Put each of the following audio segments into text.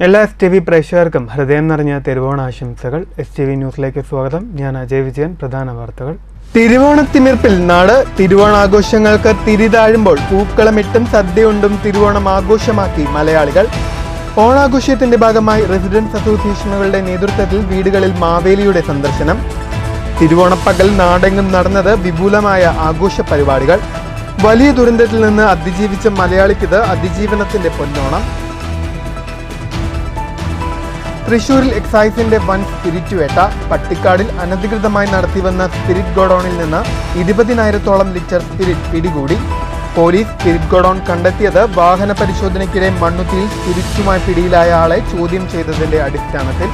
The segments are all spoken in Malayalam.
എല്ലാ STV പ്രേക്ഷകർക്കും ഹൃദയം നിറഞ്ഞ തിരുവോണാശംസകൾ. STV ന്യൂസിലേക്ക് സ്വാഗതം. ഞാൻ അജയ് വിജയൻ. പ്രധാന വാർത്തകൾ. തിരുവോണത്തിമിർപ്പിൽ നാട്. തിരുവോണാഘോഷങ്ങൾക്ക് തിരിതാഴുമ്പോൾ പൂക്കളമിട്ടും സദ്യയുണ്ടും തിരുവോണം ആഘോഷമാക്കി മലയാളികൾ. ഓണാഘോഷത്തിന്റെ ഭാഗമായി റെസിഡൻസ് അസോസിയേഷനുകളുടെ നേതൃത്വത്തിൽ വീടുകളിൽ മാവേലിയുടെ സന്ദർശനം. തിരുവോണപ്പകൽ നാടെങ്ങും നടന്നത് വിപുലമായ ആഘോഷ പരിപാടികൾ. വലിയ ദുരന്തത്തിൽ നിന്ന് അതിജീവിച്ച മലയാളിക്കിത് അതിജീവനത്തിന്റെ പൊന്നോണം. തൃശൂരിൽ എക്സൈസിന്റെ വൻ സ്പിരിറ്റ് വേട്ട. പട്ടിക്കാടിൽ അനധികൃതമായി നടത്തിവന്ന സ്പിരിറ്റ് ഗോഡൌണിൽ നിന്ന് 20,000-ഓളം ലിറ്റർ സ്പിരിറ്റ് പിടികൂടി. പോലീസ് സ്പിരിറ്റ് ഗോഡൌൺ കണ്ടെത്തിയത് വാഹന പരിശോധനയ്ക്കിടെ മണ്ണുത്തിയിൽ സ്പിരിറ്റുമായി പിടിയിലായ ആളെ ചോദ്യം ചെയ്തതിന്റെ അടിസ്ഥാനത്തിൽ.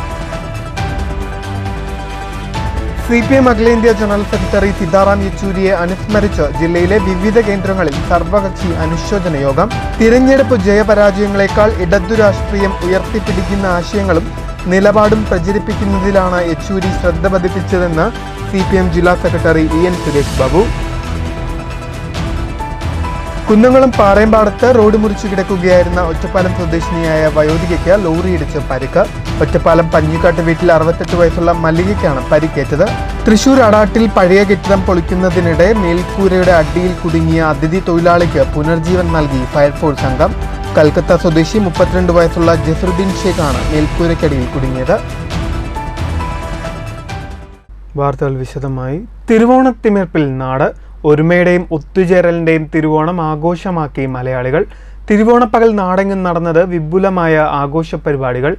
CPM അഖിലേന്ത്യാ ജനറൽ സെക്രട്ടറി സീതാറാം യെച്ചൂരിയെ അനുസ്മരിച്ച് ജില്ലയിലെ വിവിധ കേന്ദ്രങ്ങളിൽ സർവകക്ഷി അനുശോചന യോഗം. തിരഞ്ഞെടുപ്പ് ജയപരാജയങ്ങളെക്കാൾ ഇടതു രാഷ്ട്രീയം ഉയർത്തിപ്പിടിക്കുന്ന ആശയങ്ങളും നിലപാടും പ്രചരിപ്പിക്കുന്നതിലാണ് യെച്ചൂരി ശ്രദ്ധ പതിപ്പിച്ചതെന്ന് CPM ജില്ലാ സെക്രട്ടറി EN സുരേഷ് ബാബു. കുന്നംകുളം പാറയമ്പാടത്ത് റോഡ് മുറിച്ചു കിടക്കുകയായിരുന്ന ഒറ്റപ്പാലം സ്വദേശിനിയായ വയോധികയ്ക്ക് ലോറിയിടിച്ച് പരിക്ക്. ഒറ്റപ്പാലം പഞ്ഞിക്കാട്ട് വീട്ടിൽ 68 വയസ്സുള്ള മല്ലികയ്ക്കാണ് പരിക്കേറ്റത്. തൃശൂർ അടാട്ടിൽ പഴയ കെട്ടിടം പൊളിക്കുന്നതിനിടെ മേൽക്കൂരയുടെ അടിയിൽ കുടുങ്ങിയ അതിഥി തൊഴിലാളിക്ക് പുനർജീവൻ നൽകി ഫയർഫോഴ്സ് സംഘം. കൽക്കത്ത സ്വദേശി 32 വയസ്സുള്ള ജസറുദ്ദീൻ ഷേഖാണ് മേൽക്കൂരയ്ക്കടിയിൽ കുടുങ്ങിയത്. വാർത്തകൾ വിശദമായി. തിരുവോണത്തിമിർപ്പിൽ നാട്. ഒരുമയുടെയും ഒത്തുചേരലിന്റെയും തിരുവോണം ആഘോഷമാക്കി മലയാളികൾ. തിരുവോണപ്പകൽ നാടെങ്ങും നടന്നത് വിപുലമായ ആഘോഷ പരിപാടികൾ.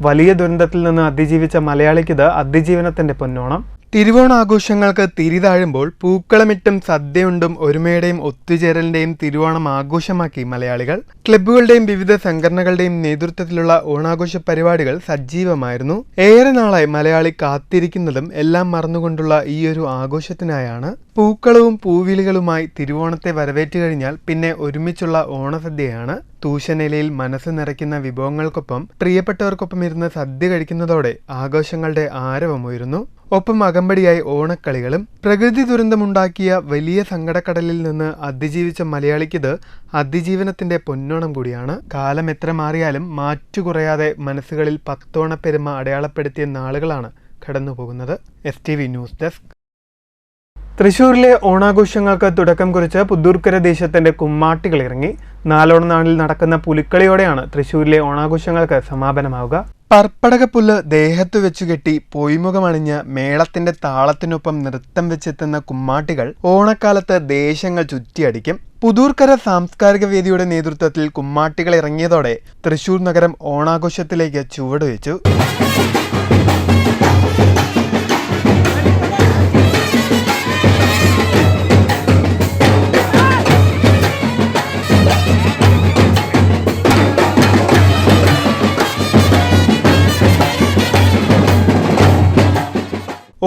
വലിയ ദുരന്തത്തിൽ നിന്ന് അതിജീവിച്ച മലയാളിക്കിത് അതിജീവനത്തിന്റെ പൊന്നോണം. തിരുവോണാഘോഷങ്ങൾക്ക് തിരിതാഴുമ്പോൾ പൂക്കളമിട്ടും സദ്യയുണ്ടും ഒരുമയുടെയും ഒത്തുചേരലിന്റെയും തിരുവോണം ആഘോഷമാക്കി മലയാളികൾ. ക്ലബ്ബുകളുടെയും വിവിധ സംഘടനകളുടെയും നേതൃത്വത്തിലുള്ള ഓണാഘോഷ പരിപാടികൾ സജീവമായിരുന്നു. ഏറെ നാളായി മലയാളി കാത്തിരിക്കുന്നതും എല്ലാം മറന്നുകൊണ്ടുള്ള ഈയൊരു ആഘോഷത്തിനായാണ്. പൂക്കളവും പൂവിളികളുമായി തിരുവോണത്തെ വരവേറ്റു കഴിഞ്ഞാൽ പിന്നെ ഒരുമിച്ചുള്ള ഓണസദ്യയാണ്. തൂശനിലയിൽ മനസ്സ് നിറയ്ക്കുന്ന വിഭവങ്ങൾക്കൊപ്പം പ്രിയപ്പെട്ടവർക്കൊപ്പം ഇരുന്ന് സദ്യ കഴിക്കുന്നതോടെ ആഘോഷങ്ങളുടെ ആരവമുയരുന്നു. ഒപ്പം അകമ്പടിയായി ഓണക്കളികളും. പ്രകൃതി ദുരന്തമുണ്ടാക്കിയ വലിയ സങ്കടക്കടലിൽ നിന്ന് അതിജീവിച്ച മലയാളിക്കിത് അതിജീവനത്തിന്റെ പൊന്നോണം കൂടിയാണ്. കാലം എത്ര മാറിയാലും മാറ്റുകുറയാതെ മനസ്സുകളിൽ പത്തോണപ്പെരുമ അടയാളപ്പെടുത്തിയ നാളുകളാണ് കടന്നുപോകുന്നത്. STV news desk. തൃശൂരിലെ ഓണാഘോഷങ്ങൾക്ക് തുടക്കം കുറിച്ച് പുത്തൂർക്കര ദേശത്തിന്റെ കുമ്മാട്ടികൾ ഇറങ്ങി. നാലോണ നാളിൽ നടക്കുന്ന പുലിക്കളിയോടെയാണ് തൃശൂരിലെ ഓണാഘോഷങ്ങൾക്ക് സമാപനമാവുക. പർപ്പടകപ്പുല്ല് ദേഹത്തു വെച്ചുകെട്ടി പൊയ്മുഖമണിഞ്ഞ് മേളത്തിന്റെ താളത്തിനൊപ്പം നൃത്തം വെച്ചെത്തുന്ന കുമ്മാട്ടികൾ ഓണക്കാലത്ത് ദേശങ്ങൾ ചുറ്റിയടിക്കും. പുതൂർക്കര സാംസ്കാരിക വേദിയുടെ നേതൃത്വത്തിൽ കുമ്മാട്ടികൾ ഇറങ്ങിയതോടെ തൃശൂർ നഗരം ഓണാഘോഷത്തിലേക്ക് ചുവടുവെച്ചു.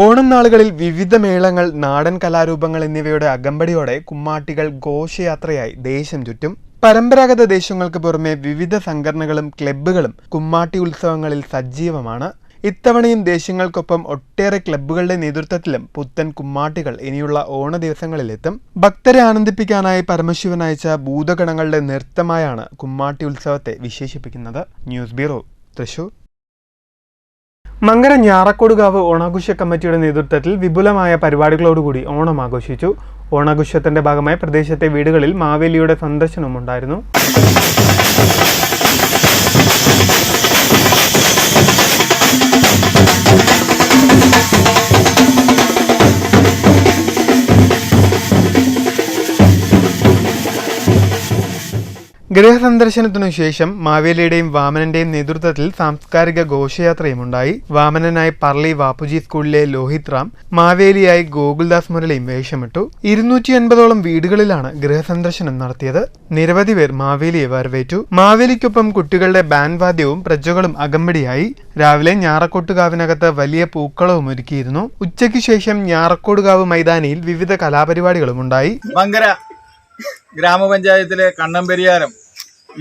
ഓണം നാളുകളിൽ വിവിധ മേളങ്ങൾ, നാടൻ കലാരൂപങ്ങൾ എന്നിവയുടെ അകമ്പടിയോടെ കുമ്മാട്ടികൾ ഘോഷയാത്രയായി ദേശം ചുറ്റും. പരമ്പരാഗത ദേശങ്ങൾക്ക് പുറമെ വിവിധ സംഘടനകളും ക്ലബ്ബുകളും കുമ്മാട്ടി ഉത്സവങ്ങളിൽ സജീവമാണ്. ഇത്തവണയും ദേശങ്ങൾക്കൊപ്പം ഒട്ടേറെ ക്ലബ്ബുകളുടെ നേതൃത്വത്തിലും പുത്തൻ കുമ്മാട്ടികൾ ഇനിയുള്ള ഓണ ദിവസങ്ങളിലെത്തും. ഭക്തരെ ആനന്ദിപ്പിക്കാനായി പരമശിവൻ അയച്ച ഭൂതഗണങ്ങളുടെ നൃത്തമായാണ് കുമ്മാട്ടി ഉത്സവത്തെ വിശേഷിപ്പിക്കുന്നത്. News bureau, Thrissur. മങ്കര ഞാറക്കോടുകാവ് ഓണാഘോഷ കമ്മിറ്റിയുടെ നേതൃത്വത്തിൽ വിപുലമായ പരിപാടികളോടുകൂടി ഓണം ആഘോഷിച്ചു. ഓണാഘോഷത്തിന്റെ ഭാഗമായി പ്രദേശത്തെ വീടുകളിൽ മാവേലിയുടെ സന്ദർശനമുണ്ടായിരുന്നു. ഗൃഹസന്ദർശനത്തിനു ശേഷം മാവേലിയുടെയും വാമനന്റെയും നേതൃത്വത്തിൽ സാംസ്കാരിക ഘോഷയാത്രയും ഉണ്ടായി. വാമനനായി പർളി വാപ്പുജി സ്കൂളിലെ ലോഹിത് റാം, മാവേലിയായി ഗോകുൽദാസ് മുരളിയും വേഷമിട്ടു. 250ഓളം വീടുകളിലാണ് ഗൃഹസന്ദർശനം നടത്തിയത്. നിരവധി പേർ മാവേലിയെ വരവേറ്റു. മാവേലിക്കൊപ്പം കുട്ടികളുടെ ബാൻഡ് വാദ്യവും പ്രജകളും അകമ്പടിയായി. രാവിലെ ഞാറക്കോട്ടുകാവിനകത്ത് വലിയ പൂക്കളവും ഒരുക്കിയിരുന്നു. ഉച്ചയ്ക്ക് ശേഷം ഞാറക്കോടുകാവ് മൈതാനിയിൽ വിവിധ കലാപരിപാടികളും ഉണ്ടായി. മങ്കര ഗ്രാമപഞ്ചായത്തിലെ കണ്ണംപെരിയാരം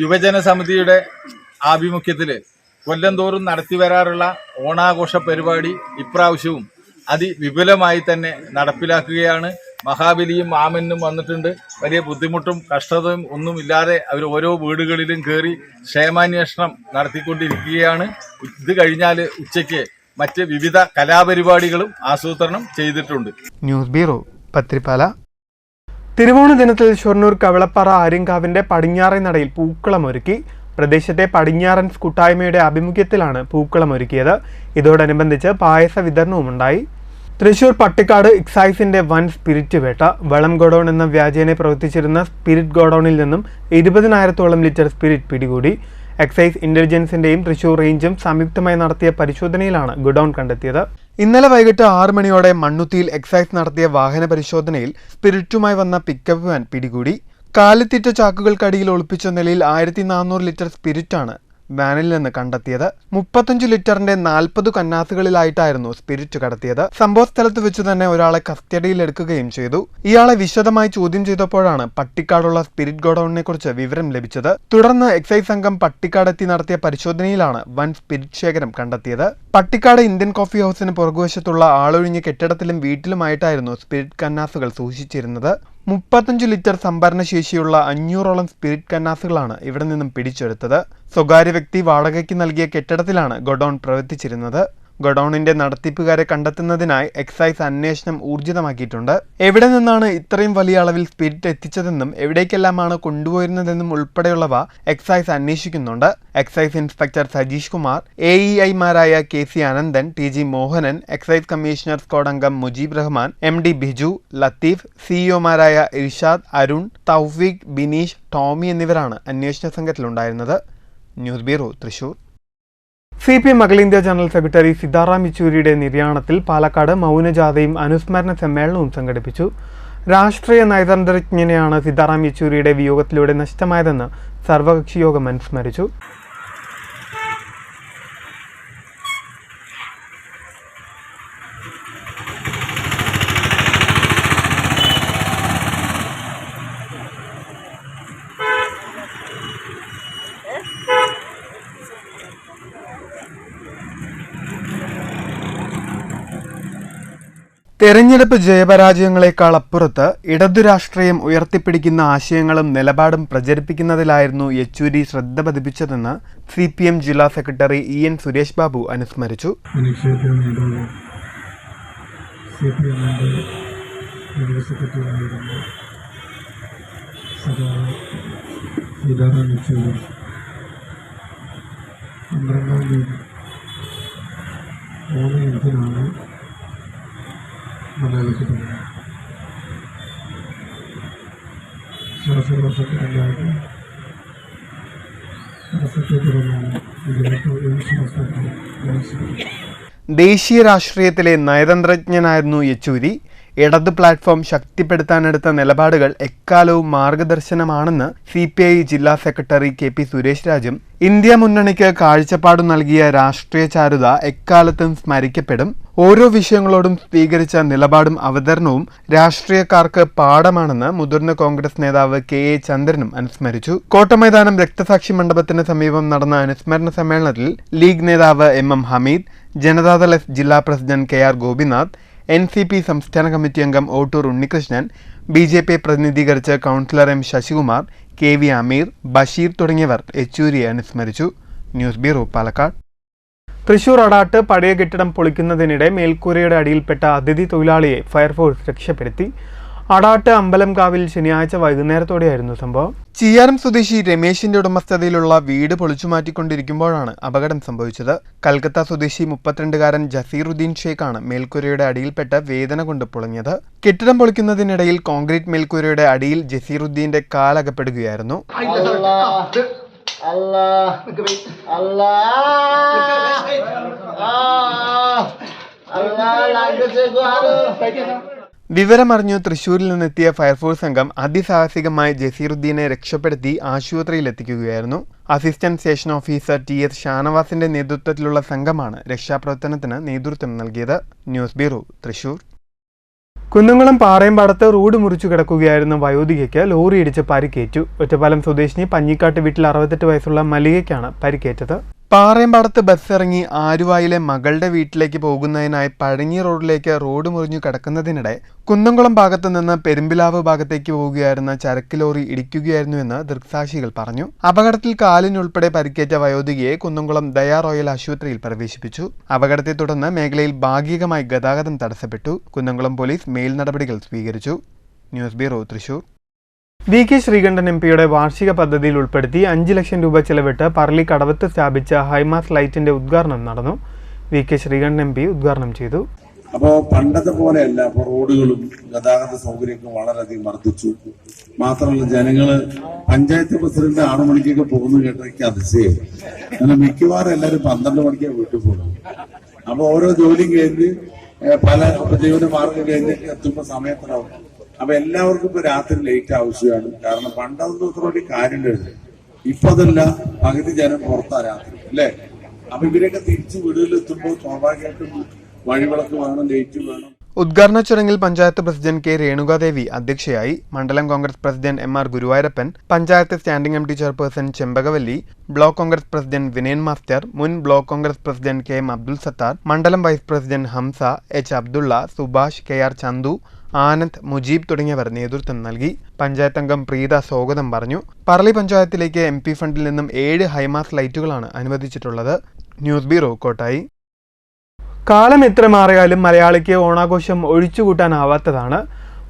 യുവജന സമിതിയുടെ ആഭിമുഖ്യത്തില് കൊല്ലം തോറും നടത്തി വരാറുള്ള ഓണാഘോഷ പരിപാടി ഇപ്രാവശ്യവും അതിവിപുലമായി തന്നെ നടപ്പിലാക്കുകയാണ്. മഹാബലിയും മാമനും വന്നിട്ടുണ്ട്. വലിയ ബുദ്ധിമുട്ടും കഷ്ടതയും ഒന്നും ഇല്ലാതെ അവർ ഓരോ വീടുകളിലും കയറി ക്ഷേമാന്വേഷണം നടത്തിക്കൊണ്ടിരിക്കുകയാണ്. ഇത് കഴിഞ്ഞാൽ ഉച്ചയ്ക്ക് മറ്റ് വിവിധ കലാപരിപാടികളും ആസൂത്രണം ചെയ്തിട്ടുണ്ട്. News bureau, Pathirippala. തിരുവോണ ദിനത്തിൽ ഷൊർണൂർ കവളപ്പാറ ആര്യങ്കാവിന്റെ പടിഞ്ഞാറേ നടയിൽ പൂക്കളമൊരുക്കി. പ്രദേശത്തെ പടിഞ്ഞാറൻ കൂട്ടായ്മയുടെ ആഭിമുഖ്യത്തിലാണ് പൂക്കളമൊരുക്കിയത്. ഇതോടനുബന്ധിച്ച് പായസ വിതരണവും ഉണ്ടായി. തൃശൂർ പട്ടിക്കാട് എക്സൈസിന്റെ വൻ സ്പിരിറ്റ് വേട്ട. വളം ഗോഡൌൺ എന്ന വ്യാജേന പ്രവർത്തിച്ചിരുന്ന സ്പിരിറ്റ് ഗോഡൌണിൽ നിന്നും 20,000-ഓളം ലിറ്റർ സ്പിരിറ്റ് പിടികൂടി. എക്സൈസ് ഇന്റലിജൻസിന്റെയും തൃശൂർ റേഞ്ചും സംയുക്തമായി നടത്തിയ പരിശോധനയിലാണ് ഗോഡൌൺ കണ്ടെത്തിയത്. ഇന്നലെ വൈകിട്ട് 6 മണിയോടെ മണ്ണുത്തിയിൽ എക്സൈസ് നടത്തിയ വാഹന പരിശോധനയിൽ സ്പിരിറ്റുമായി വന്ന പിക്കപ്പ് വാൻ പിടികൂടി. കാലിത്തീറ്റ ചാക്കുകൾക്കടിയിൽ ഒളിപ്പിച്ച നിലയിൽ 1400 ലിറ്റർ സ്പിരിറ്റാണ് വാനിൽ നിന്ന് കണ്ടെത്തിയത്. 35 ലിറ്ററിന്റെ 40 കന്നാസുകളിലായിട്ടായിരുന്നു സ്പിരിറ്റ് കടത്തിയത്. സംഭവ സ്ഥലത്ത് വെച്ച് തന്നെ ഒരാളെ കസ്റ്റഡിയിലെടുക്കുകയും ചെയ്തു. ഇയാളെ വിശദമായി ചോദ്യം ചെയ്തപ്പോഴാണ് പട്ടിക്കാടുള്ള സ്പിരിറ്റ് ഗോഡൌണിനെ കുറിച്ച് വിവരം ലഭിച്ചത്. തുടർന്ന് എക്സൈസ് സംഘം പട്ടിക്കാടെത്തി നടത്തിയ പരിശോധനയിലാണ് വൻ സ്പിരിറ്റ് ശേഖരം കണ്ടെത്തിയത്. പട്ടിക്കാട് ഇന്ത്യൻ കോഫി ഹൌസിന് പുറകുവശത്തുള്ള ആളൊഴിഞ്ഞ കെട്ടിടത്തിലും വീട്ടിലുമായിട്ടായിരുന്നു സ്പിരിറ്റ് കന്നാസുകൾ സൂക്ഷിച്ചിരുന്നത്. 35 ലിറ്റർ സംഭരണ ശേഷിയുള്ള 500ഓളം സ്പിരിറ്റ് കന്നാസുകളാണ് ഇവിടെ നിന്നും പിടിച്ചെടുത്തത്. സ്വകാര്യ വ്യക്തി വാടകയ്ക്ക് നൽകിയ കെട്ടിടത്തിലാണ് ഗോഡൌൺ പ്രവർത്തിച്ചിരുന്നത്. ഗോഡൌണിന്റെ നടത്തിപ്പുകാരെ കണ്ടെത്തുന്നതിനായി എക്സൈസ് അന്വേഷണം ഊർജിതമാക്കിയിട്ടുണ്ട്. എവിടെ നിന്നാണ് ഇത്രയും വലിയ അളവിൽ സ്പിരിറ്റ് എത്തിച്ചതെന്നും എവിടേക്കെല്ലാമാണ് കൊണ്ടുപോയിരുന്നതെന്നും ഉൾപ്പെടെയുള്ളവ എക്സൈസ് അന്വേഷിക്കുന്നുണ്ട്. എക്സൈസ് ഇൻസ്പെക്ടർ സജീഷ് കുമാർ, AEI-മാരായ KC Ananthan, TG Mohanan, excise commissioner squad അംഗം മുജീബ് റഹ്മാൻ, MD ബിജു, ലത്തീഫ്, CEO-മാരായ ഇർഷാദ്, അരുൺ, തൗഫീഖ്, ബിനീഷ്, ടോമി എന്നിവരാണ് അന്വേഷണ സംഘത്തിലുണ്ടായിരുന്നത്. News bureau, Thrissur. CPM അഖിലേന്ത്യാ ജനറൽ സെക്രട്ടറി സീതാറാം യെച്ചൂരിയുടെ നിര്യാണത്തിൽ പാലക്കാട് മൗനജാഥയും അനുസ്മരണ സമ്മേളനവും സംഘടിപ്പിച്ചു. രാഷ്ട്രീയ നയതന്ത്രജ്ഞനെയാണ് സീതാറാം യെച്ചൂരിയുടെ വിയോഗത്തിലൂടെ നഷ്ടമായതെന്ന് സർവകക്ഷി യോഗം അനുസ്മരിച്ചു. തെരഞ്ഞെടുപ്പ് ജയപരാജയങ്ങളെക്കാൾ അപ്പുറത്ത് ഇടതു രാഷ്ട്രീയം ഉയർത്തിപ്പിടിക്കുന്ന ആശയങ്ങളും നിലപാടും പ്രചരിപ്പിക്കുന്നതിലായിരുന്നു യെച്ചൂരി ശ്രദ്ധ പതിപ്പിച്ചതെന്ന് CPM ജില്ലാ സെക്രട്ടറി EN സുരേഷ് ബാബു അനുസ്മരിച്ചു. ദേശീയ രാഷ്ട്രീയത്തിലെ നയതന്ത്രജ്ഞനായിരുന്നു യെച്ചൂരി. ഇടത് പ്ലാറ്റ്ഫോം ശക്തിപ്പെടുത്താനെടുത്ത നിലപാടുകൾ എക്കാലവും മാർഗദർശനമാണെന്ന് CPI ജില്ലാ സെക്രട്ടറി KP സുരേഷ് രാജും ഇന്ത്യ മുന്നണിക്ക് കാഴ്ചപ്പാടു നൽകിയ രാഷ്ട്രീയ ചാരുത എക്കാലത്തും സ്മരിക്കപ്പെടും. ഓരോ വിഷയങ്ങളോടും സ്വീകരിച്ച നിലപാടും അവതരണവും രാഷ്ട്രീയക്കാർക്ക് പാഠമാണെന്ന് മുതിർന്ന കോൺഗ്രസ് നേതാവ് KA ചന്ദ്രനും അനുസ്മരിച്ചു. കോട്ടമൈതാനം രക്തസാക്ഷി മണ്ഡപത്തിന് സമീപം നടന്ന അനുസ്മരണ സമ്മേളനത്തിൽ ലീഗ് നേതാവ് MM ഹമീദ്, ജനതാദൾ S ജില്ലാ പ്രസിഡന്റ് KR ഗോപിനാഥ്, NCP സംസ്ഥാന കമ്മിറ്റി അംഗം ഓട്ടൂർ ഉണ്ണികൃഷ്ണൻ, BJP പ്രതിനിധീകരിച്ച് councillor M Sasikumar, KV Ameer, Basheer തുടങ്ങിയവർ യെച്ചൂരിയെ അനുസ്മരിച്ചു. News bureau, Palakkad. തൃശൂർ അടാട്ട് പഴയ കെട്ടിടം പൊളിക്കുന്നതിനിടെ മേൽക്കൂരയുടെ അടിയിൽപ്പെട്ട അതിഥി തൊഴിലാളിയെ ഫയർഫോഴ്സ് രക്ഷപ്പെടുത്തി. അടാട്ട് അമ്പലംകാവിൽ ശനിയാഴ്ച വൈകുന്നേരത്തോടെയായിരുന്നു സംഭവം. ചിയാരം സ്വദേശി രമേശിന്റെ ഉടമസ്ഥതയിലുള്ള വീട് പൊളിച്ചുമാറ്റിക്കൊണ്ടിരിക്കുമ്പോഴാണ് അപകടം സംഭവിച്ചത്. കൽക്കത്ത സ്വദേശി 32-കാരൻ ജസീറുദ്ദീൻ ഷേഖാണ് മേൽക്കൂരയുടെ അടിയിൽപ്പെട്ട് വേദന കൊണ്ട് പൊളിഞ്ഞത്. കെട്ടിടം പൊളിക്കുന്നതിനിടയിൽ കോൺക്രീറ്റ് മേൽക്കൂരയുടെ അടിയിൽ ജസീറുദ്ദീന്റെ കാലകപ്പെടുകയായിരുന്നു. വിവരമറിഞ്ഞു തൃശൂരിൽ നിന്നെത്തിയ ഫയർഫോഴ്സ് സംഘം അതിസാഹസികമായി ജസീറുദ്ദീനെ രക്ഷപ്പെടുത്തി ആശുപത്രിയിലെത്തിക്കുകയായിരുന്നു. അസിസ്റ്റന്റ് സ്റ്റേഷൻ ഓഫീസർ TS ഷാനവാസിന്റെ നേതൃത്വത്തിലുള്ള സംഘമാണ് രക്ഷാപ്രവർത്തനത്തിന് നേതൃത്വം നൽകിയത്. News bureau, Thrissur. കുന്നംകുളം പാറയമ്പാടത്ത് റോഡ് മുറിച്ചു കിടക്കുകയായിരുന്ന വയോധികയ്ക്ക് ലോറിയിടിച്ച് പരിക്കേറ്റു. ഒറ്റപ്പാലം സ്വദേശിനി പഞ്ഞിക്കാട്ട് വീട്ടിൽ 68 വയസ്സുള്ള മല്ലികയ്ക്കാണ് പരിക്കേറ്റത്. പാറയമ്പാടത്ത് ബസ് ഇറങ്ങി ആലുവായിലെ മകളുടെ വീട്ടിലേക്ക് പോകുന്നതിനായി പഴഞ്ഞി റോഡിലേക്ക് റോഡ് മുറിഞ്ഞു കിടക്കുന്നതിനിടെ കുന്നംകുളം ഭാഗത്തു നിന്ന് പെരുമ്പിലാവ് ഭാഗത്തേക്ക് പോവുകയായിരുന്ന ചരക്ക് ലോറി ഇടിക്കുകയായിരുന്നുവെന്ന് ദൃക്സാക്ഷികൾ പറഞ്ഞു. അപകടത്തിൽ കാലിനുൾപ്പെടെ പരിക്കേറ്റ വയോധികയെ കുന്നംകുളം ദയാ റോയൽ ആശുപത്രിയിൽ പ്രവേശിപ്പിച്ചു. അപകടത്തെ തുടർന്ന് മേഖലയിൽ ഭാഗികമായി ഗതാഗതം തടസ്സപ്പെട്ടു. കുന്നംകുളം പോലീസ് മേൽ നടപടികൾ സ്വീകരിച്ചു. News bureau, Thrissur. V K. Sreekandan എം.പിയുടെ വാർഷിക പദ്ധതിയിൽ ഉൾപ്പെടുത്തി 5 ലക്ഷം രൂപ ചെലവിട്ട് പറളി കടവത്ത് സ്ഥാപിച്ച ഹൈമാസ് ലൈറ്റിന്റെ ഉദ്ഘാടനം നടന്നു. വി.കെ. ശ്രീകണ്ഠൻ എം.പി ഉദ്ഘാടനം ചെയ്തു. അപ്പോൾ പണ്ടത്തെ പോലെയല്ല, അപ്പോൾ റോഡുകളും ഗതാഗത സൗകര്യമൊക്കെ വളരെയധികം വർദ്ധിച്ചു. മാത്രമല്ല, ജനങ്ങള് പഞ്ചായത്ത് പ്രസിഡന്റ് 6 മണിക്കൊക്കെ പോകുന്നു കേട്ടൊക്കെ അതിശയം. എന്നാൽ മിക്കവാറും എല്ലാവരും 12 മണിക്കാണ് വീട്ടിൽ പോകുന്നത്. അപ്പൊ ഓരോ ജോലിയും കഴിഞ്ഞ് പല ഉപജീവന മാർഗം കഴിഞ്ഞ് എത്തുമ്പോ സമയത്തിനാവും. അപ്പൊ എല്ലാവർക്കും ഇപ്പൊ രാത്രി ലേറ്റ് ആവശ്യമാണ്. കാരണം പണ്ടതൊന്നും ഇത്ര വലിയ കാര്യമുണ്ടായിരുന്നു. ഇപ്പൊ അതല്ല, പകുതി ജനം പുറത്താ രാത്രി, അല്ലേ? അപ്പൊ ഇവരൊക്കെ തിരിച്ച് വീടുകളിലെത്തുമ്പോൾ സ്വാഭാവികമായിട്ടും വഴിവിളക്ക് വേണം, ലൈറ്റ് വേണം. ഉദ്ഘാടന ചടങ്ങിൽ പഞ്ചായത്ത് പ്രസിഡന്റ് കെ രേണുകാദേവി അധ്യക്ഷയായി. മണ്ഡലം Congress president M R. Guruvayurappan, panchayat standing committee chairperson Chembakavalli, block Congress president Vinayan master, മുൻ block Congress president K M. Abdul Sathar, മണ്ഡലം vice president Hamsa, H. Abdulla, Subhash, K R. Chandu, Anand, Mujeeb തുടങ്ങിയവർ നേതൃത്വം നൽകി. പഞ്ചായത്ത് അംഗം പ്രീത സ്വാഗതം പറഞ്ഞു. പറളി പഞ്ചായത്തിലേക്ക് എം.പി ഫണ്ടിൽ നിന്നും 7 ഹൈമാസ് ലൈറ്റുകളാണ് അനുവദിച്ചിട്ടുള്ളത്. News bureau, Kottayi. കാലം എത്ര മാറിയാലും മലയാളിക്ക് ഓണാഘോഷം ഒഴിച്ചുകൂട്ടാനാവാത്തതാണ്.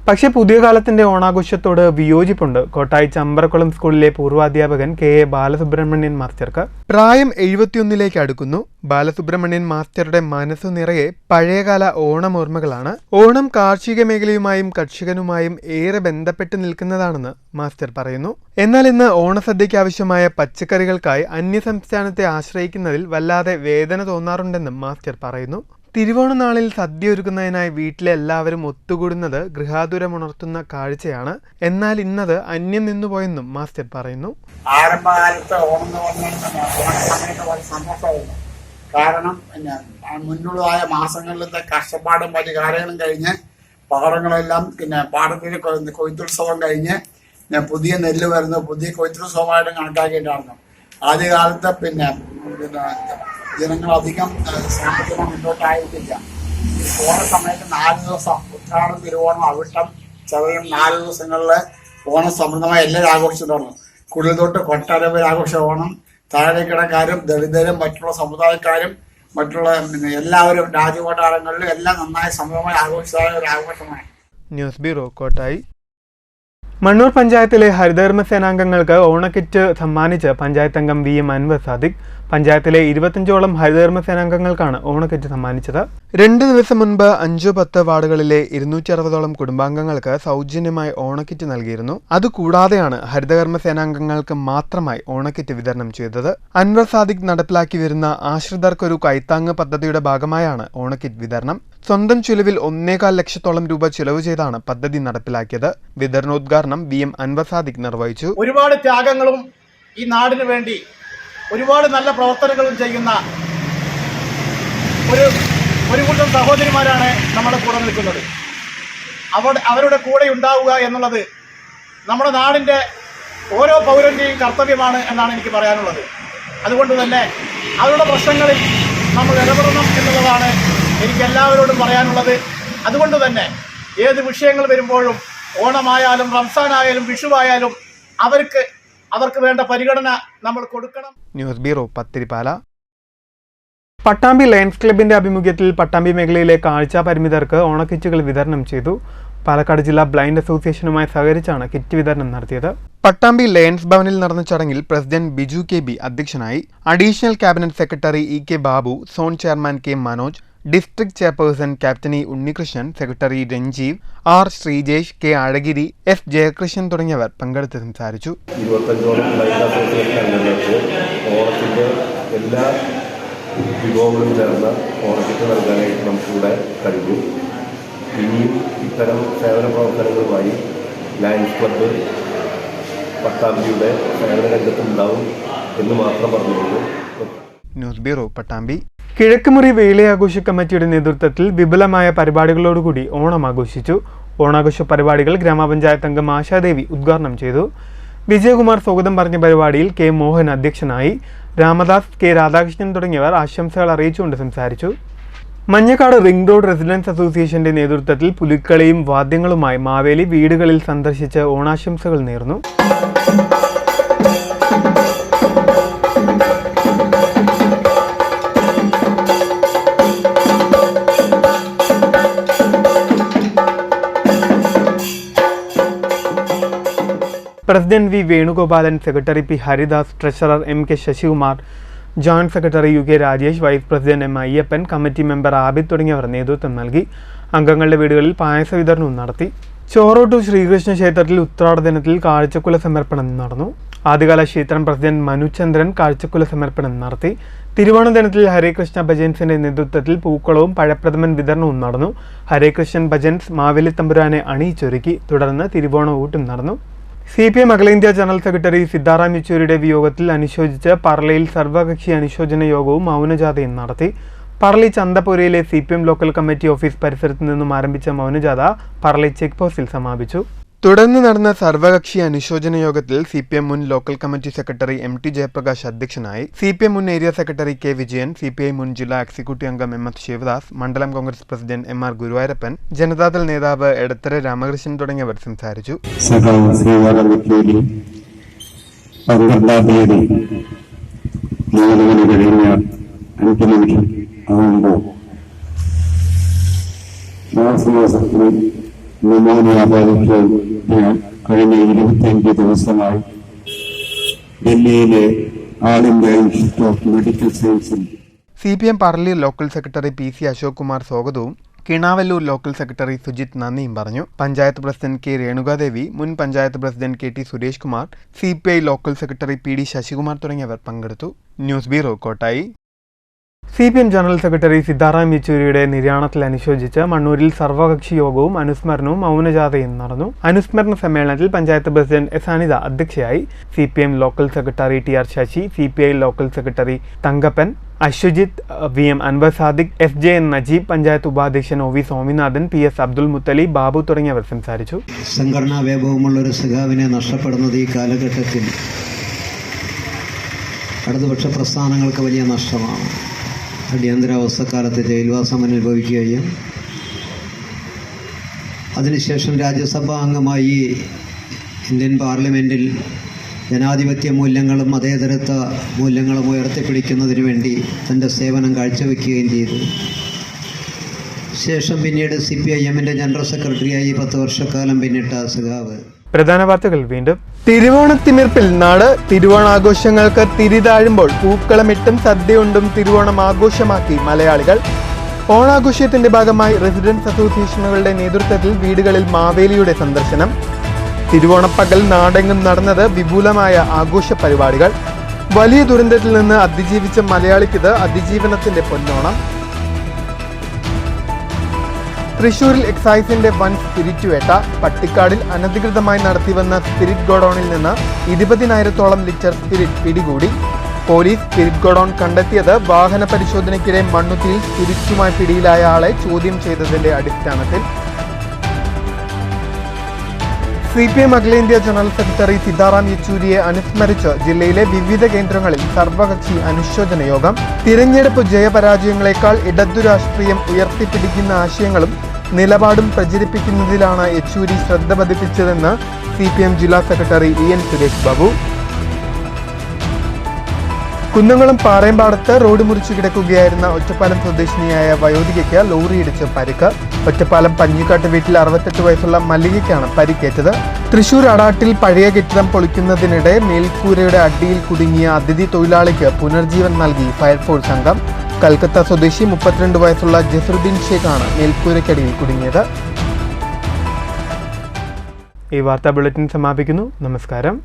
പക്ഷേ പുതിയ കാലത്തിന്റെ ഓണാഘോഷത്തോട് വിയോജിപ്പുണ്ട് കോട്ടായി ചമ്പറക്കുളം സ്കൂളിലെ പൂർവാധ്യാപകൻ കെ.എ. ബാലസുബ്രഹ്മണ്യൻ മാസ്റ്റർക്ക്. പ്രായം 71 അടുക്കുന്നു. ബാലസുബ്രഹ്മണ്യൻ മാസ്റ്ററുടെ മനസ്സു നിറയെ പഴയകാല ഓണമോർമ്മകളാണ്. ഓണം കാർഷിക മേഖലയുമായും കർഷകനുമായും ഏറെ ബന്ധപ്പെട്ട് നിൽക്കുന്നതാണെന്ന് മാസ്റ്റർ പറയുന്നു. എന്നാൽ ഇന്ന് ഓണസദ്യയ്ക്ക് ആവശ്യമായ പച്ചക്കറികൾക്കായി അന്യസംസ്ഥാനത്തെ ആശ്രയിക്കുന്നതിൽ വല്ലാതെ വേദന തോന്നാറുണ്ടെന്നും മാസ്റ്റർ പറയുന്നു. തിരുവോണ നാളിൽ സദ്യ ഒരുക്കുന്നതിനായി വീട്ടിലെ എല്ലാവരും ഒത്തുകൂടുന്നത് ഗൃഹാതുരമുണർത്തുന്ന കാഴ്ചയാണ്. എന്നാൽ ഇന്നത് അന്യം നിന്നുപോയെന്നും മാസ്റ്റർ പറയുന്നു. ആരംഭകാലത്ത് ഓണം സമയത്ത് വളരെ സന്തോഷമായിരുന്നു. കാരണം മുന്നുള്ളതായ മാസങ്ങളിലത്തെ കഷ്ടപ്പാടും മറ്റു കാര്യങ്ങളും കഴിഞ്ഞ് പാടങ്ങളെല്ലാം പാടത്തിന് കൊയ്ത്തുത്സവം കഴിഞ്ഞ് പുതിയ നെല്ല് വരുന്നു, പുതിയ കൊയ്ത്തുത്സവമായിട്ട് കണക്കാക്കിയിട്ടായിരുന്നു. ആദ്യകാലത്ത് ജനങ്ങളധികം സാമ്പത്തികം മുന്നോട്ടായിട്ടില്ല. ഓണ സമയത്ത് 4 ദിവസം ഉത്രാടം, തിരുവോണം, അവിട്ടം, ചതയം 4 ദിവസങ്ങളിൽ ഓണം സമൃദ്ധമായ എല്ലാവരും ആഘോഷം തുടങ്ങും. കൂടുതൽ തൊട്ട് കൊട്ടാരവർ ആഘോഷ ഓണം, താഴേക്കിടക്കാരും ദളിതരും മറ്റുള്ള സമുദായക്കാരും മറ്റുള്ള എല്ലാവരും രാജകൊട്ടാരങ്ങളിലും എല്ലാം നന്നായി സമൃദ്ധമായി ആഘോഷമായ ഒരു ആഘോഷമാണ്. News bureau, Kottayi. മണ്ണൂർ പഞ്ചായത്തിലെ ഹരിതകർമ്മ സേനാംഗങ്ങൾക്ക് ഓണക്കിറ്റ് സമ്മാനിച്ച് പഞ്ചായത്ത് അംഗം വി.എം. അൻവർ സാദിഖ്. പഞ്ചായത്തിലെ 25ഓളം ഹരിതകർമ്മ സേനാംഗങ്ങൾക്കാണ് ഓണക്കിറ്റ് സമ്മാനിച്ചത്. 2 ദിവസം മുൻപ് 5-10 വാർഡുകളിലെ 260ഓളം കുടുംബാംഗങ്ങൾക്ക് സൗജന്യമായി ഓണക്കിറ്റ് നൽകിയിരുന്നു. അതുകൂടാതെയാണ് ഹരിതകർമ്മ സേനാംഗങ്ങൾക്ക് മാത്രമായി ഓണക്കിറ്റ് വിതരണം ചെയ്തത്. അൻവർ സാദിഖ് നടപ്പിലാക്കി വരുന്ന ആശ്രിതർക്കൊരു കൈത്താങ്ങ് പദ്ധതിയുടെ ഭാഗമായാണ് ഓണക്കിറ്റ് വിതരണം. സ്വന്തം ചിലവിൽ 1.25 ലക്ഷത്തോളം രൂപ ചിലവ് ചെയ്താണ് പദ്ധതി നടപ്പിലാക്കിയത്. വിതരണോദ്ഘാടനം വി.എം. അൻവർ സാദിഖ് നിർവഹിച്ചു. ഒരുപാട് ത്യാഗങ്ങളും ഈ നാടിന് വേണ്ടി ഒരുപാട് നല്ല പ്രവർത്തനങ്ങളും ചെയ്യുന്ന ഒരു കൂട്ടം സഹോദരിമാരാണ് നമ്മുടെ കൂടെ നിൽക്കുന്നത്. അവരുടെ കൂടെ ഉണ്ടാവുക എന്നുള്ളത് നമ്മുടെ നാടിൻ്റെ ഓരോ പൗരന്റെയും കർത്തവ്യമാണ് എന്നാണ് എനിക്ക് പറയാനുള്ളത്. അതുകൊണ്ട് തന്നെ അവരുടെ പ്രശ്നങ്ങളിൽ നമ്മൾ ഇടപെടണം എന്നുള്ളതാണ് എനിക്ക് എല്ലാവരോടും പറയാനുള്ളത്. അതുകൊണ്ട് തന്നെ ഏത് വിഷയങ്ങൾ വരുമ്പോഴും ഓണമായാലും റംസാനായാലും വിഷുവായാലും അവർക്ക് വേണ്ട പരിഗണന നമ്മൾ കൊടുക്കണം. News bureau, Pathirippala. Pattambi Lions ക്ലബിന്റെ ആഭിമുഖ്യത്തിൽ പട്ടാമ്പി മേഖലയിലെ കാഴ്ച പരിമിതർക്ക് ഓണക്കിറ്റുകൾ വിതരണം ചെയ്തു. പാലക്കാട് ജില്ലാ ബ്ലൈൻഡ് അസോസിയേഷനുമായി സഹകരിച്ചാണ് കിറ്റ് വിതരണം നടത്തിയത്. പട്ടാമ്പി ലയൺസ് ഭവനിൽ നടന്ന ചടങ്ങിൽ പ്രസിഡന്റ് ബിജു കെ.ബി. അധ്യക്ഷനായി. Additional cabinet secretary E K. Babu, zone chairman K. Manoj, district chairperson captain E. Unnikrishnan, secretary Ranjeev, R. Sreejesh, K. അഴഗിരി, എഫ്. ജയകൃഷ്ണൻ തുടങ്ങിയവർ പങ്കെടുത്ത് സംസാരിച്ചു. 25ഓളം ബ്ലൈൻഡ് അസോസിയേഷൻ അംഗങ്ങൾക്ക് ഓണത്തിൻ്റെ എല്ലാ വിഭവങ്ങളും ചേർന്ന ഓണക്കിറ്റ് നൽകാനായിട്ട് നമുക്കിവിടെ കഴിഞ്ഞു. ഇനിയും ഇത്തരം സേവന പ്രവർത്തനങ്ങളുമായി ലയൺസ് ക്ലബ്ബ് പട്ടാമ്പിയുടെ സേവന രംഗത്തുണ്ടാവും എന്ന് മാത്രം പറഞ്ഞുകൊണ്ട്. News bureau, Pattambi. കിഴക്കുമുറി വേലയാഘോഷ കമ്മിറ്റിയുടെ നേതൃത്വത്തിൽ വിപുലമായ പരിപാടികളോടുകൂടി ഓണം ആഘോഷിച്ചു. ഓണാഘോഷ പരിപാടികൾ ഗ്രാമപഞ്ചായത്ത് അംഗം ആശാദേവി ഉദ്ഘാടനം ചെയ്തു. വിജയകുമാർ സ്വാഗതം പറഞ്ഞ പരിപാടിയിൽ കെ. മോഹൻ അധ്യക്ഷനായി. രാമദാസ്, കെ രാധാകൃഷ്ണൻ തുടങ്ങിയവർ ആശംസകൾ അറിയിച്ചുകൊണ്ട് സംസാരിച്ചു. മഞ്ഞക്കാട് റിംഗ് റോഡ് റെസിഡൻസ് അസോസിയേഷന്റെ നേതൃത്വത്തിൽ പുലിക്കളിയും വാദ്യങ്ങളുമായി മാവേലി വീടുകളിൽ സന്ദർശിച്ച് ഓണാശംസകൾ നേർന്നു. President V Venugopalan, secretary P Haridas, treasurer M K Sasikumar, joint secretary U K Rajesh, vice president M Ayyappan, committee member Abid തുടങ്ങിയവർ നേതൃത്വം നൽകി. അംഗങ്ങളുടെ വീടുകളിൽ പായസ വിതരണവും നടത്തി. ചോറോട്ടൂർ ശ്രീകൃഷ്ണ ക്ഷേത്രത്തിൽ ഉത്രാട ദിനത്തിൽ കാഴ്ചക്കുല സമർപ്പണം നടന്നു. ആദ്യകാല ക്ഷേത്രം പ്രസിഡന്റ് മനുചന്ദ്രൻ കാഴ്ചക്കുല സമർപ്പണം നടത്തി. തിരുവോണ ദിനത്തിൽ ഹരേകൃഷ്ണ ഭജൻസിന്റെ നേതൃത്വത്തിൽ പൂക്കളവും പഴപ്രഥമൻ വിതരണവും നടന്നു. ഹരേകൃഷ്ണൻ ഭജൻസ് മാവേലി തമ്പുരാനെ അണിയിച്ചൊരുക്കി. തുടർന്ന് തിരുവോണ ഊട്ടും നടന്നു. CPM അഖിലേന്ത്യാ ജനറൽ സെക്രട്ടറി സിദ്ധാറാം യെച്ചൂരിയുടെ വിയോഗത്തിൽ അനുശോചിച്ച് പറളയിൽ സർവകക്ഷി അനുശോചന യോഗവും മൗനജാഥയും നടത്തി. പറളി ചന്തപുരയിലെ CPM ലോക്കൽ കമ്മിറ്റി ഓഫീസ് പരിസരത്ത് നിന്നും ആരംഭിച്ച മൗനജാഥ പറളി ചെക്ക് പോസ്റ്റിൽ സമാപിച്ചു. തുടർന്ന് നടന്ന സർവകക്ഷി അനുശോചന യോഗത്തിൽ CPM മുൻ local committee secretary MT Jayaprakash അധ്യക്ഷനായി. CPM മുൻ area secretary K Vijayan, CPI മുൻ ജില്ലാ എക്സിക്യൂട്ടീവ് അംഗം MF ശിവദാസ്, മണ്ഡലം Congress president MR Guruvayurappan, Janata Dal നേതാവ് എടത്തര രാമകൃഷ്ണൻ തുടങ്ങിയവർ സംസാരിച്ചു. 12-ാം തീയതി കഴിഞ്ഞ 5 നിമിഷം ആകുമ്പോൾ ന്യൂമോണിയ ബാധിച്ച് കഴിഞ്ഞ 25 ദിവസമായി ഡൽഹിയിലെ ആൾ ഇന്ത്യ ഇൻസ്റ്റിറ്റ്യൂട്ട് ഓഫ് മെഡിക്കൽ സയൻസിൽ CPM Parali local secretary PC Ashok Kumar സ്വാഗതവും കിണാവല്ലൂർ ലോക്കൽ സെക്രട്ടറി സുജിത് നന്ദിയും പറഞ്ഞു. പഞ്ചായത്ത് പ്രസിഡന്റ് K രേണുകാദേവി, മുൻ panchayat president KT Suresh Kumar, CPI local secretary PD Sasikumar തുടങ്ങിയവർ പങ്കെടുത്തു. News bureau, Kottayi. CPM general secretary Sitaram യെച്ചൂരിയുടെ നിര്യാണത്തിൽ അനുശോചിച്ച് മണ്ണൂരിൽ സർവകക്ഷി യോഗവും അനുസ്മരണവും മൗനജാഥയും നടന്നു. അനുസ്മരണ സമ്മേളനത്തിൽ പഞ്ചായത്ത് പ്രസിഡന്റ് S അനിത അധ്യക്ഷയായി. CPM local secretary TR Sasi, CPI local secretary Thankappan, Aswajith, VM Anwar Sadiq, FJN Najeeb, panchayat ഉപാധ്യക്ഷൻ OV സ്വാമിനാഥൻ, PS അബ്ദുൽ മുത്തലി, ബാബു തുടങ്ങിയവർ സംസാരിച്ചു. സംഘടനാ വൈഭവമുള്ള ഒരു സഖാവിനെ നഷ്ടപ്പെടുന്നത് ഈ കാലഘട്ടത്തിൽ ഇടതുപക്ഷ പ്രസ്ഥാനങ്ങൾക്ക് വലിയ നഷ്ടമാണ്. അടിയന്തരാവസ്ഥക്കാലത്ത് ജയിൽവാസം അനുഭവിക്കുകയും അതിനുശേഷം രാജ്യസഭാ അംഗമായി ഇന്ത്യൻ പാർലമെൻറ്റിൽ ജനാധിപത്യ മൂല്യങ്ങളും മതേതരത്വ മൂല്യങ്ങളും ഉയർത്തിപ്പിടിക്കുന്നതിന് വേണ്ടി തൻ്റെ സേവനം കാഴ്ചവെക്കുകയും ചെയ്തു. ശേഷം പിന്നീട് CPIM-ന്റെ ജനറൽ സെക്രട്ടറിയായി 10 വർഷക്കാലം പിന്നിട്ട സഖാവ്. പ്രധാന വാർത്തകൾ വീണ്ടും. തിരുവോണത്തിമിർപ്പിൽ നാട്. തിരുവോണാഘോഷങ്ങൾക്ക് തിരിതാഴുമ്പോൾ പൂക്കളമിട്ടും സദ്യയുണ്ടും തിരുവോണം ആഘോഷമാക്കി മലയാളികൾ. ഓണാഘോഷത്തിന്റെ ഭാഗമായി റെസിഡൻസ് അസോസിയേഷനുകളുടെ നേതൃത്വത്തിൽ വീടുകളിൽ മാവേലിയുടെ സന്ദർശനം. തിരുവോണപ്പകൽ നാടെങ്ങും നടന്നത് വിപുലമായ ആഘോഷ പരിപാടികൾ. വലിയ ദുരന്തത്തിൽ നിന്ന് അതിജീവിച്ച മലയാളിക്കിത് അതിജീവനത്തിന്റെ പൊന്നോണം. തൃശൂരിൽ എക്സൈസിന്റെ വൻ സ്പിരിറ്റ് വേട്ട. പട്ടിക്കാടിൽ അനധികൃതമായി നടത്തിവന്ന സ്പിരിറ്റ് ഗോഡൌണിൽ നിന്ന് 20,000-ഓളം ലിറ്റർ സ്പിരിറ്റ് പിടികൂടി. പോലീസ് സ്പിരിറ്റ് ഗോഡൌൺ കണ്ടെത്തിയത് വാഹന പരിശോധനയ്ക്കിടെ മണ്ണുത്തിയിൽ സ്പിരിറ്റുമായി പിടിയിലായ ആളെ ചോദ്യം ചെയ്തതിന്റെ അടിസ്ഥാനത്തിൽ. CPM അഖിലേന്ത്യാ ജനറൽ സെക്രട്ടറി സിദ്ധാറാം യെച്ചൂരിയെ അനുസ്മരിച്ച് ജില്ലയിലെ വിവിധ കേന്ദ്രങ്ങളിൽ സർവകക്ഷി അനുശോചന യോഗം. തിരഞ്ഞെടുപ്പ് ജയപരാജയങ്ങളെക്കാൾ ഇടതു രാഷ്ട്രീയം ഉയർത്തിപ്പിടിക്കുന്ന ആശയങ്ങളും നിലപാടും പ്രചരിപ്പിക്കുന്നതിലാണ് യെച്ചൂരി ശ്രദ്ധ പതിപ്പിച്ചതെന്ന് CPM ജില്ലാ സെക്രട്ടറി EN സുരേഷ് ബാബു. കുന്നംകുളം പാറയമ്പാടത്ത് റോഡ് മുറിച്ചു കിടക്കുകയായിരുന്ന ഒറ്റപ്പാലം സ്വദേശിനിയായ വയോധികയ്ക്ക് ലോറിയിടിച്ച് പരിക്ക്. ഒറ്റപ്പാലം പഞ്ഞിക്കാട്ട് വീട്ടിൽ 68 വയസ്സുള്ള മല്ലികയ്ക്കാണ് പരിക്കേറ്റത്. തൃശൂർ അടാട്ടിൽ പഴയ കെട്ടിടം പൊളിക്കുന്നതിനിടെ മേൽക്കൂരയുടെ അടിയിൽ കുടുങ്ങിയ അതിഥി തൊഴിലാളിക്ക് പുനർജീവൻ നൽകി ഫയർഫോഴ്സ് സംഘം. കൽക്കത്ത സ്വദേശി 32 വയസ്സുള്ള ജസറുദ്ദീൻ ഷേഖാണ് മേൽക്കൂരയ്ക്കടിയിൽ കുടുങ്ങിയത്. ഈ വാർത്താ ബുള്ളറ്റിൻ സമാപിക്കുന്നു. നമസ്കാരം.